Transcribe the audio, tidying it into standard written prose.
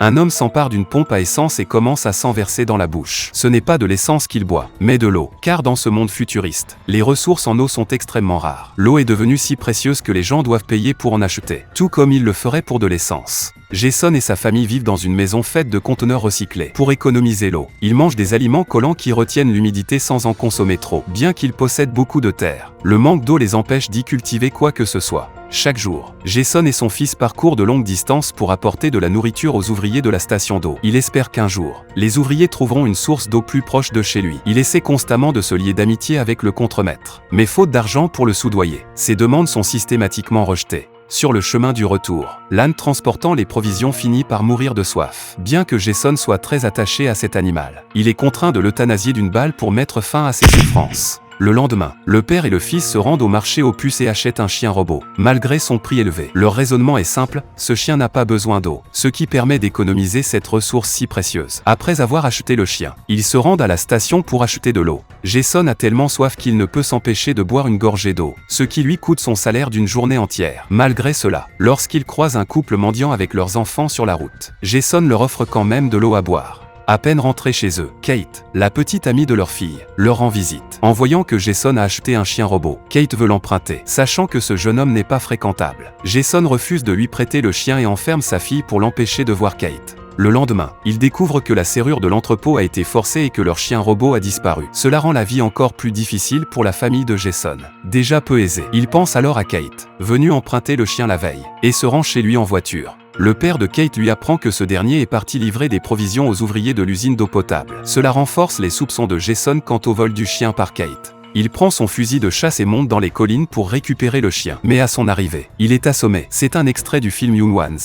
Un homme s'empare d'une pompe à essence et commence à s'en verser dans la bouche. Ce n'est pas de l'essence qu'il boit, mais de l'eau. Car dans ce monde futuriste, les ressources en eau sont extrêmement rares. L'eau est devenue si précieuse que les gens doivent payer pour en acheter, tout comme ils le feraient pour de l'essence. Jason et sa famille vivent dans une maison faite de conteneurs recyclés. Pour économiser l'eau, ils mangent des aliments collants qui retiennent l'humidité sans en consommer trop. Bien qu'ils possèdent beaucoup de terre, le manque d'eau les empêche d'y cultiver quoi que ce soit. Chaque jour, Jason et son fils parcourent de longues distances pour apporter de la nourriture aux ouvriers de la station d'eau. Il espère qu'un jour, les ouvriers trouveront une source d'eau plus proche de chez lui. Il essaie constamment de se lier d'amitié avec le contremaître, mais faute d'argent pour le soudoyer, ses demandes sont systématiquement rejetées. Sur le chemin du retour, l'âne transportant les provisions finit par mourir de soif. Bien que Jason soit très attaché à cet animal, il est contraint de l'euthanasier d'une balle pour mettre fin à ses souffrances. Le lendemain, le père et le fils se rendent au marché aux puces et achètent un chien robot. Malgré son prix élevé, leur raisonnement est simple, ce chien n'a pas besoin d'eau, ce qui permet d'économiser cette ressource si précieuse. Après avoir acheté le chien, ils se rendent à la station pour acheter de l'eau. Jason a tellement soif qu'il ne peut s'empêcher de boire une gorgée d'eau, ce qui lui coûte son salaire d'une journée entière. Malgré cela, lorsqu'il croise un couple mendiant avec leurs enfants sur la route, Jason leur offre quand même de l'eau à boire. À peine rentrés chez eux, Kate, la petite amie de leur fille, leur rend visite. En voyant que Jason a acheté un chien robot, Kate veut l'emprunter, sachant que ce jeune homme n'est pas fréquentable. Jason refuse de lui prêter le chien et enferme sa fille pour l'empêcher de voir Kate. Le lendemain, ils découvrent que la serrure de l'entrepôt a été forcée et que leur chien robot a disparu. Cela rend la vie encore plus difficile pour la famille de Jason. Déjà peu aisée, il pense alors à Kate, venue emprunter le chien la veille, et se rend chez lui en voiture. Le père de Kate lui apprend que ce dernier est parti livrer des provisions aux ouvriers de l'usine d'eau potable. Cela renforce les soupçons de Jason quant au vol du chien par Kate. Il prend son fusil de chasse et monte dans les collines pour récupérer le chien. Mais à son arrivée, il est assommé. C'est un extrait du film Young Ones.